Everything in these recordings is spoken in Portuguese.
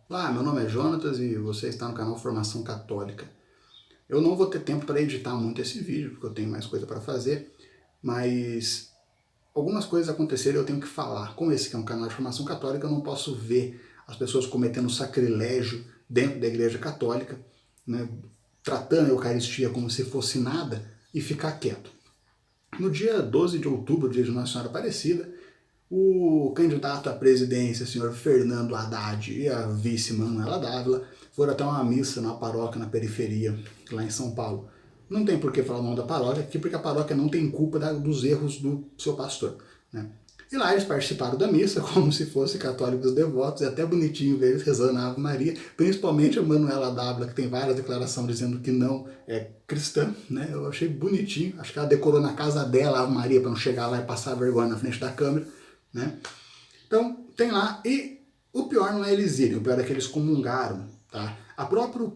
Olá, meu nome é Jonatas e você está no canal Formação Católica. Eu não vou ter tempo para editar muito esse vídeo, porque eu tenho mais coisa para fazer, mas algumas coisas aconteceram e eu tenho que falar. Como esse aqui é um canal de formação católica, eu não posso ver as pessoas cometendo sacrilégio dentro da Igreja Católica, né, tratando a Eucaristia como se fosse nada e ficar quieto. No dia 12 de outubro, dia de Nossa Senhora Aparecida, o candidato à presidência, senhor Fernando Haddad, e a vice Manuela Dávila foram até uma missa na paróquia, na periferia, lá em São Paulo. Não tem por que falar o nome da paróquia aqui, porque a paróquia não tem culpa dos erros do seu pastor, né? E lá eles participaram da missa como se fossem católicos devotos, e até bonitinho ver eles rezando a Ave Maria, principalmente a Manuela Dávila, que tem várias declarações dizendo que não é cristã, né? Eu achei bonitinho, acho que ela decorou na casa dela a Ave Maria para não chegar lá e passar vergonha na frente da câmera, né? Então, tem lá, e o pior não é eles irem, o pior é que eles comungaram, tá? O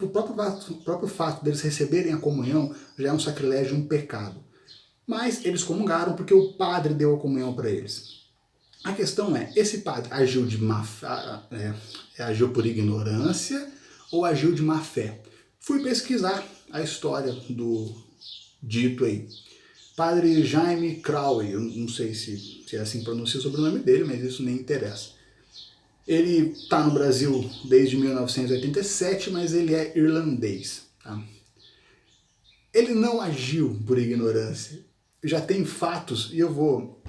próprio fato deles receberem a comunhão já é um sacrilégio, um pecado. Mas eles comungaram porque o padre deu a comunhão para eles. A questão é, esse padre agiu de agiu por ignorância ou agiu de má fé? Fui pesquisar a história do dito aí. Padre Jaime Crowley, eu não sei se é assim que pronuncia o sobrenome dele, mas isso nem interessa. Ele está no Brasil desde 1987, mas ele é irlandês. Tá? Ele não agiu por ignorância. Já tem fatos, e eu vou...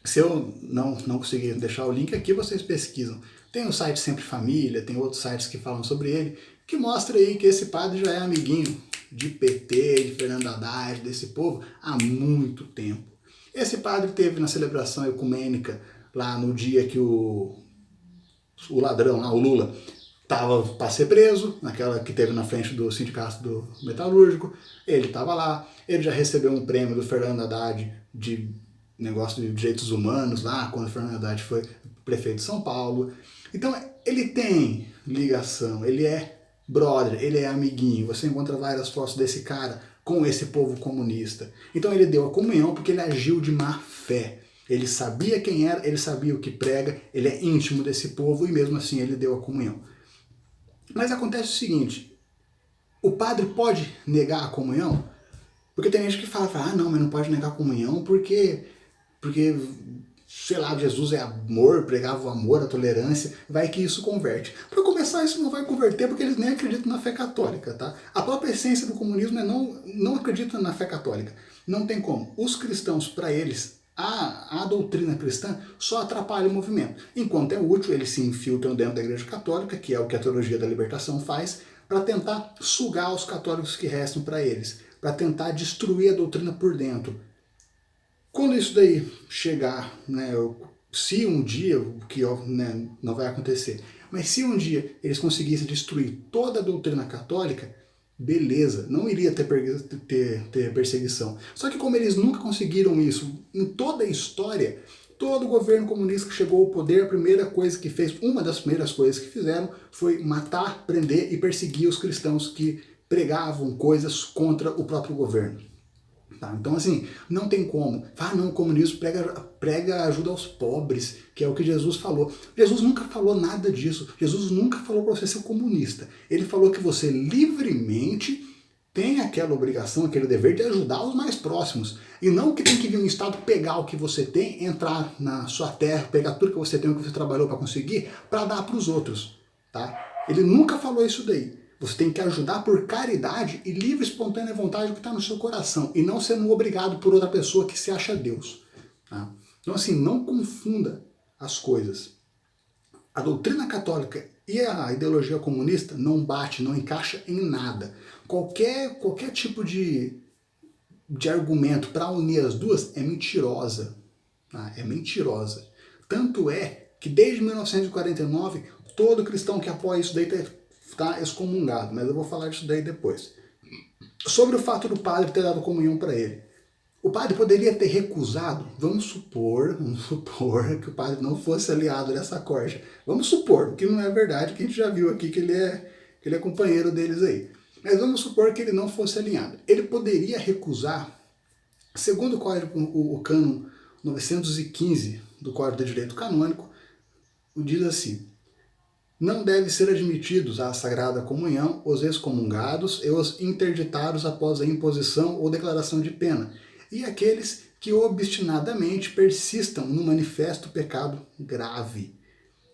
Se eu não conseguir deixar o link aqui, vocês pesquisam. Tem o site Sempre Família, tem outros sites que falam sobre ele, que mostra aí que esse padre já é amiguinho de PT, de Fernando Haddad, desse povo, há muito tempo. Esse padre teve na celebração ecumênica, lá no dia que o ladrão, o Lula, estava para ser preso, naquela que teve na frente do sindicato do metalúrgico, ele estava lá, ele já recebeu um prêmio do Fernando Haddad de negócio de direitos humanos lá, quando o Fernando Haddad foi prefeito de São Paulo. Então ele tem ligação, ele é brother, ele é amiguinho, você encontra várias fotos desse cara com esse povo comunista. Então ele deu a comunhão porque ele agiu de má fé. Ele sabia quem era, ele sabia o que prega, ele é íntimo desse povo e mesmo assim ele deu a comunhão. Mas acontece o seguinte, o padre pode negar a comunhão? Porque tem gente que fala, ah não, mas não pode negar a comunhão porque sei lá, Jesus é amor, pregava o amor, a tolerância, vai que isso converte. Para começar, isso não vai converter porque eles nem acreditam na fé católica, tá? A própria essência do comunismo é não acreditar na fé católica. Não tem como. Os cristãos, para eles, a doutrina cristã só atrapalha o movimento. Enquanto é útil, eles se infiltram dentro da Igreja Católica, que é o que a Teologia da Libertação faz, para tentar sugar os católicos que restam para eles, para tentar destruir a doutrina por dentro. Quando isso daí chegar, né, se um dia, o que não vai acontecer, mas se um dia eles conseguissem destruir toda a doutrina católica, beleza, não iria ter perseguição. Só que como eles nunca conseguiram isso em toda a história, todo governo comunista que chegou ao poder, a primeira coisa que fez, uma das primeiras coisas que fizeram foi matar, prender e perseguir os cristãos que pregavam coisas contra o próprio governo. Tá? Então, assim, não tem como. Ah, não, o comunismo prega ajuda aos pobres, que é o que Jesus falou. Jesus nunca falou nada disso. Jesus nunca falou para você ser comunista. Ele falou que você livremente tem aquela obrigação, aquele dever de ajudar os mais próximos. E não que tem que vir um Estado pegar o que você tem, entrar na sua terra, pegar tudo que você tem, o que você trabalhou para conseguir, para dar para os outros. Tá? Ele nunca falou isso daí. Você tem que ajudar por caridade e livre, espontânea vontade do que está no seu coração, e não sendo obrigado por outra pessoa que se acha Deus. Tá? Então, assim, não confunda as coisas. A doutrina católica e a ideologia comunista não bate, não encaixa em nada. Qualquer tipo de argumento para unir as duas é mentirosa. Tá? É mentirosa. Tanto é que desde 1949, todo cristão que apoia isso daí está excomungado, mas eu vou falar disso daí depois. Sobre o fato do padre ter dado comunhão para ele. O padre poderia ter recusado, vamos supor que o padre não fosse aliado dessa corja. Vamos supor, que não é verdade, que a gente já viu aqui que ele é companheiro deles aí. Mas vamos supor que ele não fosse alinhado. Ele poderia recusar, segundo o código, o cânon 915 do Código de Direito Canônico, diz assim: Não deve ser admitidos à Sagrada Comunhão os excomungados e os interditados após a imposição ou declaração de pena, e aqueles que obstinadamente persistam no manifesto pecado grave.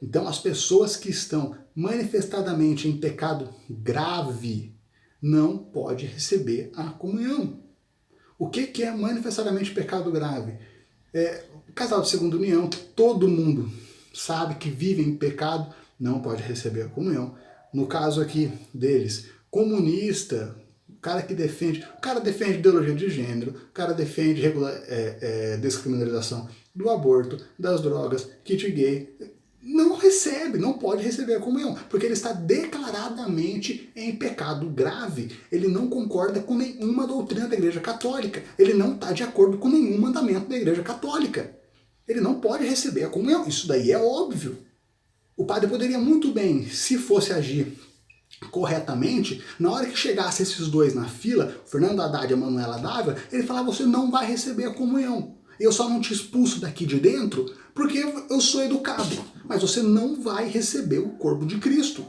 Então, as pessoas que estão manifestadamente em pecado grave não pode receber a comunhão. O que é manifestadamente pecado grave? Casal de segunda união, todo mundo sabe que vive em pecado, não pode receber a comunhão. No caso aqui deles, comunista, o cara defende ideologia de gênero, o cara defende descriminalização do aborto, das drogas, kit gay, não recebe, não pode receber a comunhão, porque ele está declaradamente em pecado grave. Ele não concorda com nenhuma doutrina da Igreja Católica, ele não está de acordo com nenhum mandamento da Igreja Católica. Ele não pode receber a comunhão, isso daí é óbvio. O padre poderia muito bem, se fosse agir corretamente, na hora que chegasse esses dois na fila, Fernando Haddad e a Manuela Dávila, ele falava: você não vai receber a comunhão. Eu só não te expulso daqui de dentro porque eu sou educado, mas você não vai receber o corpo de Cristo.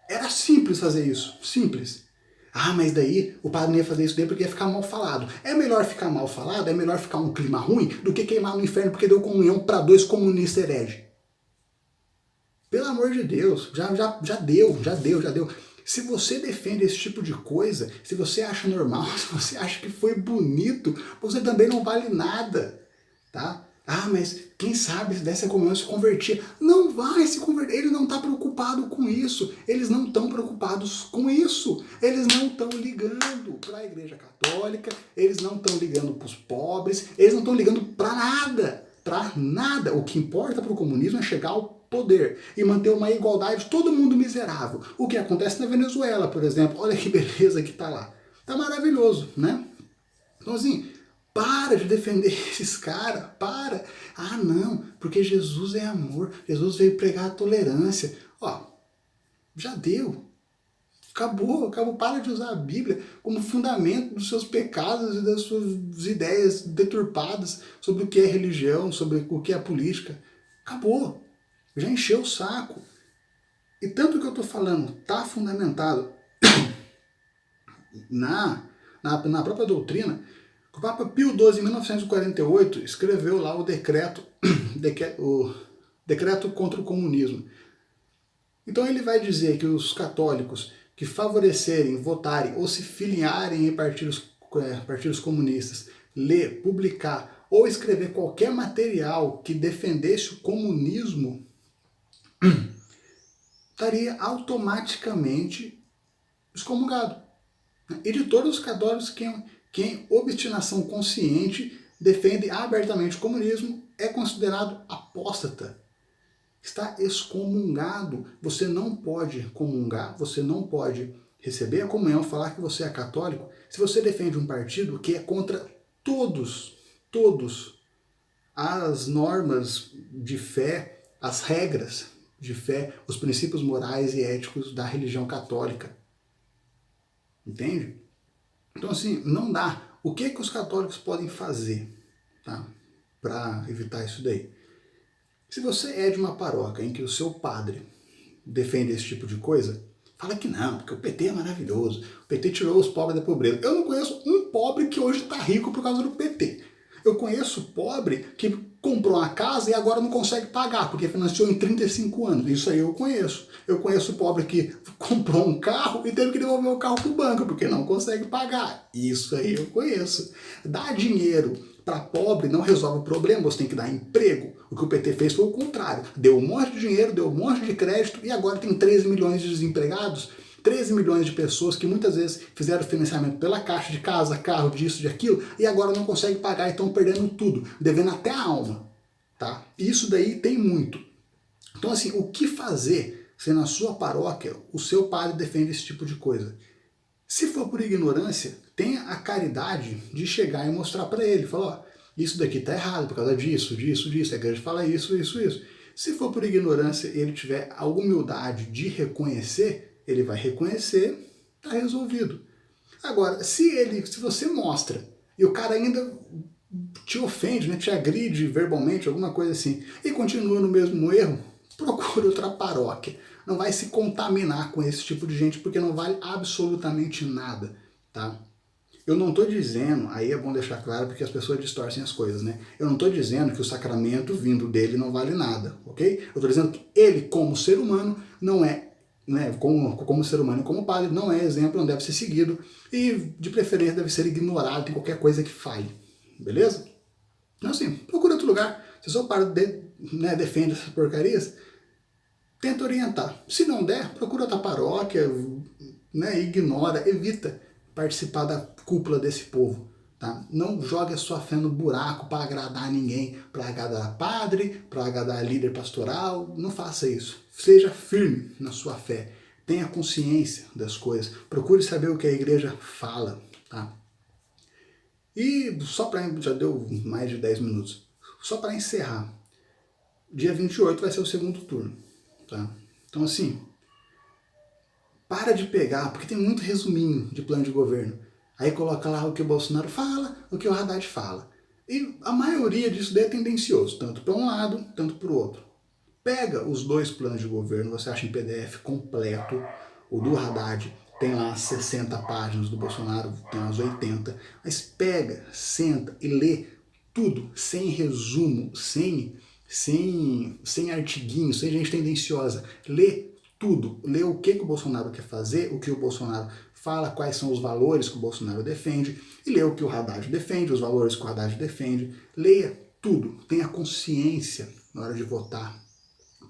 Era simples fazer isso, simples. Ah, mas daí o padre não ia fazer isso daí porque ia ficar mal falado. É melhor ficar mal falado, é melhor ficar um clima ruim do que queimar no inferno porque deu comunhão para dois comunistas hereges. Pelo amor de Deus, já deu. Se você defende esse tipo de coisa, se você acha normal, se você acha que foi bonito, você também não vale nada, tá? Ah, mas quem sabe se desse a comunhão se convertia. Não vai se converter, ele não está preocupado com isso, eles não estão preocupados com isso, eles não estão ligando para a Igreja Católica, eles não estão ligando para os pobres, eles não estão ligando para nada. O que importa para o comunismo é chegar ao poder e manter uma igualdade de todo mundo miserável. O que acontece na Venezuela, por exemplo, olha que beleza que tá lá. Tá maravilhoso, né? Então assim, para de defender esses caras, para. Ah não, porque Jesus é amor, Jesus veio pregar a tolerância. Ó, já deu. Acabou, para de usar a Bíblia como fundamento dos seus pecados e das suas ideias deturpadas sobre o que é religião, sobre o que é política. Acabou. Já encheu o saco. E tanto que eu estou falando está fundamentado na própria doutrina, que o Papa Pio XII, em 1948, escreveu lá o decreto contra o comunismo. Então ele vai dizer que os católicos que favorecerem, votarem ou se filiarem em partidos comunistas, ler, publicar ou escrever qualquer material que defendesse o comunismo, estaria automaticamente excomungado. E de todos os católicos, quem obstinação consciente defende abertamente o comunismo é considerado apóstata. Está excomungado. Você não pode comungar, você não pode receber a comunhão, falar que você é católico, se você defende um partido que é contra todos as normas de fé, as regras de fé, os princípios morais e éticos da religião católica. Entende? Então assim, não dá. O que os católicos podem fazer, tá, para evitar isso daí? Se você é de uma paróquia em que o seu padre defende esse tipo de coisa, fala que não, porque o PT é maravilhoso, o PT tirou os pobres da pobreza. Eu não conheço um pobre que hoje está rico por causa do PT. Eu conheço pobre que comprou uma casa e agora não consegue pagar, porque financiou em 35 anos. Isso aí eu conheço. Eu conheço pobre que comprou um carro e teve que devolver o carro para o banco, porque não consegue pagar. Isso aí eu conheço. Dar dinheiro para pobre não resolve o problema, você tem que dar emprego. O que o PT fez foi o contrário. Deu um monte de dinheiro, deu um monte de crédito e agora tem 13 milhões de desempregados. 13 milhões de pessoas que muitas vezes fizeram financiamento pela Caixa, de casa, carro, disso, de aquilo, e agora não conseguem pagar e estão perdendo tudo, devendo até a alma. Tá? Isso daí tem muito. Então assim, o que fazer se na sua paróquia o seu padre defende esse tipo de coisa? Se for por ignorância, tenha a caridade de chegar e mostrar para ele, falar, ó, isso daqui tá errado por causa disso, a igreja fala isso. Se for por ignorância e ele tiver a humildade de reconhecer, ele vai reconhecer, tá resolvido. Agora, se você mostra e o cara ainda te ofende, né, te agride verbalmente, alguma coisa assim, e continua no mesmo erro, procure outra paróquia. Não vai se contaminar com esse tipo de gente, porque não vale absolutamente nada, tá? Eu não estou dizendo, aí é bom deixar claro porque as pessoas distorcem as coisas, né? Eu não estou dizendo que o sacramento vindo dele não vale nada, ok? Eu estou dizendo que ele, como ser humano, não é, né, como ser humano e como padre, não é exemplo, não deve ser seguido e, de preferência, deve ser ignorado em qualquer coisa que fale, beleza? Então, assim, procura outro lugar. Se o seu padre defende essas porcarias, tenta orientar. Se não der, procura outra paróquia, né, ignora, evita participar da cúpula desse povo. Tá? Não jogue a sua fé no buraco para agradar ninguém, para agradar padre, para agradar líder pastoral. Não faça isso. Seja firme na sua fé. Tenha consciência das coisas. Procure saber o que a igreja fala. Tá? E só para... já deu mais de 10 minutos. Só para encerrar. Dia 28 vai ser o segundo turno. Tá? Então, assim, para de pegar, porque tem muito resuminho de plano de governo. Aí coloca lá o que o Bolsonaro fala, o que o Haddad fala. E a maioria disso daí é tendencioso, tanto para um lado, tanto para o outro. Pega os dois planos de governo, você acha em PDF completo. O do Haddad tem lá 60 páginas, do Bolsonaro tem umas 80. Mas pega, senta e lê tudo, sem resumo, sem artiguinho, sem gente tendenciosa. Lê tudo. Lê o que o Bolsonaro quer fazer, o que o Bolsonaro fala, quais são os valores que o Bolsonaro defende, e lê o que o Haddad defende, os valores que o Haddad defende. Leia tudo. Tenha consciência na hora de votar.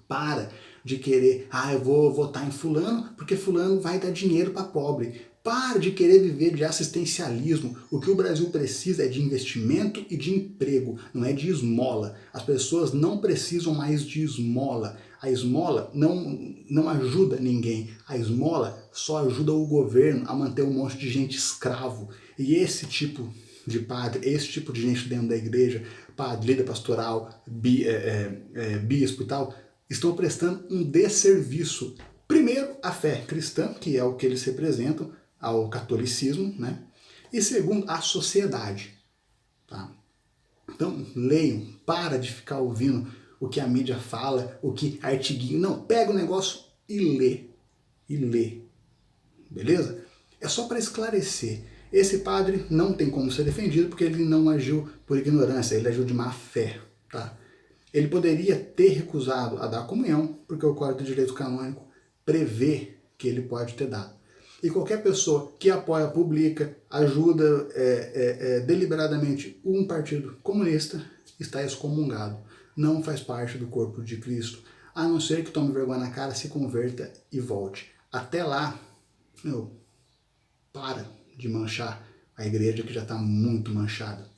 Para de querer, eu vou votar em fulano porque fulano vai dar dinheiro para pobre. Para de querer viver de assistencialismo. O que o Brasil precisa é de investimento e de emprego, não é de esmola. As pessoas não precisam mais de esmola. A esmola não ajuda ninguém. A esmola só ajuda o governo a manter um monte de gente escravo. E esse tipo de padre, esse tipo de gente dentro da igreja, padre, líder pastoral, bispo e tal, estão prestando um desserviço. Primeiro, à fé cristã, que é o que eles representam, ao catolicismo, né? E segundo, à sociedade. Tá? Então, leiam, para de ficar ouvindo o que a mídia fala, o que artiguinho. Não, pega o negócio e lê. E lê. Beleza? É só para esclarecer. Esse padre não tem como ser defendido porque ele não agiu por ignorância, ele agiu de má fé. Tá? Ele poderia ter recusado a dar a comunhão, porque o Código de Direito Canônico prevê que ele pode ter dado. E qualquer pessoa que apoia, publica, ajuda deliberadamente um partido comunista, está excomungado. Não faz parte do corpo de Cristo, a não ser que tome vergonha na cara, se converta e volte. Até lá, para de manchar a igreja que já está muito manchada.